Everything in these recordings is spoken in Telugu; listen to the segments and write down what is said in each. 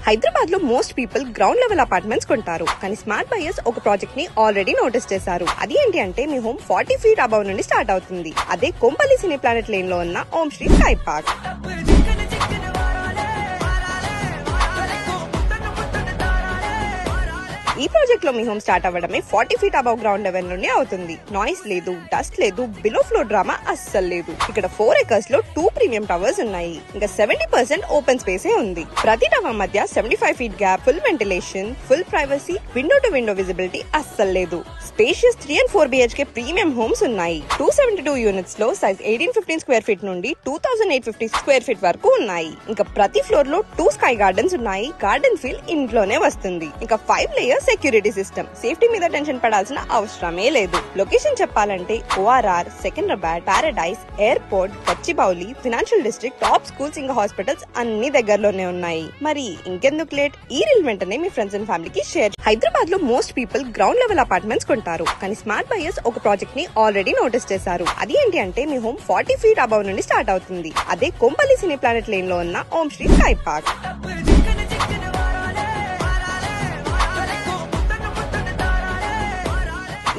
హైదరాబాద్ లో most people ground level apartments కొంటారు. కానీ స్మార్ట్ బయర్స్ ఒక ప్రాజెక్ట్ ని ఆల్రెడీ నోటీస్ చేశారు. అది ఏంటి అంటే మీ హోమ్ 40 feet అబౌవ్ నుండి స్టార్ట్ అవుతుంది. అదే కొంపల్లి సినీ ప్లానెట్ లేన్ లో ఉన్న ఓం శ్రీ స్కై పార్క్. ఈ ప్రాజెక్ట్ లో మీ హోమ్ స్టార్ట్ అవ్వడమే 40 feet అబౌవ్ గ్రౌండ్ లెవెల్ నుండి అవుతుంది. నాయిస్ లేదు, డస్ట్ లేదు, బిలో ఫ్లోర్ డ్రామా అస్సలు లేదు. ఇక్కడ 4 acres లో 2 ప్రీమియం టవర్స్ ఉన్నాయి. ఇంకా 70% ఓపెన్ స్పేసే ఉంది. ప్రతి టవర్ మధ్య 75 feet gap, full ventilation, full privacy, window to window visibility అస్సలు లేదు. Spacious 3 and 4 BHK premium homes ఉన్నాయి. 272 యూనిట్స్ లో సైజ్ 1815 square feet నుండి 2850 square feet వరకు ఉన్నాయి. ఇంకా ప్రతి ఫ్లోర్ లో 2 స్కై గార్డెన్స్ ఉన్నాయి. గార్డెన్ ఫీల్ ఇంట్లోనే వస్తుంది. ఇంకా 5 layers సెక్యూరిటీ సిస్టమ్. సేఫ్టీ మీద టెన్షన్ పడాల్సిన అవసరమే లేదు. లొకేషన్ చెప్పాలంటే ORR, Secunderabad, paradise, airport, Gachibowli, financial district, top schools ఇంకా హాస్పిటల్స్ అన్ని దగ్గరలోనే ఉన్నాయి. మరి ఇంకెందుకు లేట్, ఈ రీల్ వెంటనే మీ ఫ్రెండ్స్ అండ్ ఫ్యామిలీకి షేర్. హైదరాబాద్ లో most people ground level apartments కొంటారు. కానీ స్మార్ట్ బయర్స్ ఒక ప్రాజెక్ట్ ని ఆల్రెడీ నోటీస్ చేశారు. అది ఏంటి అంటే మీ హోమ్ 40 feet అబౌవ్ నుండి స్టార్ట్ అవుతుంది. అదే కొంపల్లి సినీ ప్లానెట్ లేన్ లో ఉన్న ఓం శ్రీ స్కై పార్క్.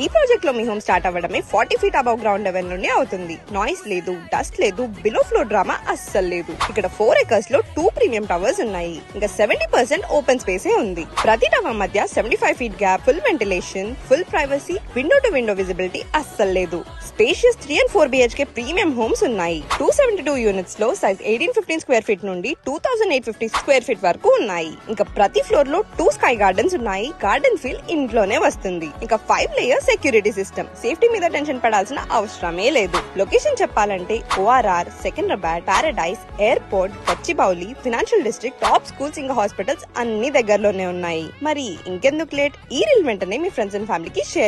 ఈ ప్రాజెక్ట్ లో మీ హోమ్ స్టార్ట్ అవ్వడమే 40 feet అబౌవ్ గ్రౌండ్ లెవెల్ నుండి అవుతుంది. నాయిస్ లేదు, డస్ట్ లేదు, బిలో ఫ్లోర్ డ్రామా అస్సలు లేదు. ఇక్కడ 4 acres లో 2 ప్రీమియం టవర్స్ ఉన్నాయి. ఇంకా 70% ఓపెన్ స్పేసే ఉంది. ప్రతి టవర్ మధ్య 75 feet gap, full ventilation, full privacy, window to window visibility అస్సలు లేదు. Spacious 3 and 4 BHK premium homes ఉన్నాయి. 272 యూనిట్స్ లో సైజ్ 1815 square feet నుండి 2850 square feet వరకు ఉన్నాయి. ఇంకా ప్రతి ఫ్లోర్ లో 2 స్కై గార్డెన్స్ ఉన్నాయి. గార్డెన్ ఫీల్ ఇంట్లోనే వస్తుంది. ఇంకా 5 layers సెక్యూరిటీ సిస్టమ్. సేఫ్టీ మీద టెన్షన్ పడాల్సిన అవసరమే లేదు. లొకేషన్ చెప్పాలంటే ORR, Secunderabad, paradise, airport, Gachibowli, financial district, top schools ఇంకా హాస్పిటల్స్ అన్ని దగ్గరలోనే ఉన్నాయి. మరి ఇంకెందుకు లేట్, ఈ రీల్ వెంటనే మీ ఫ్రెండ్స్ అండ్ ఫ్యామిలీకి షేర్.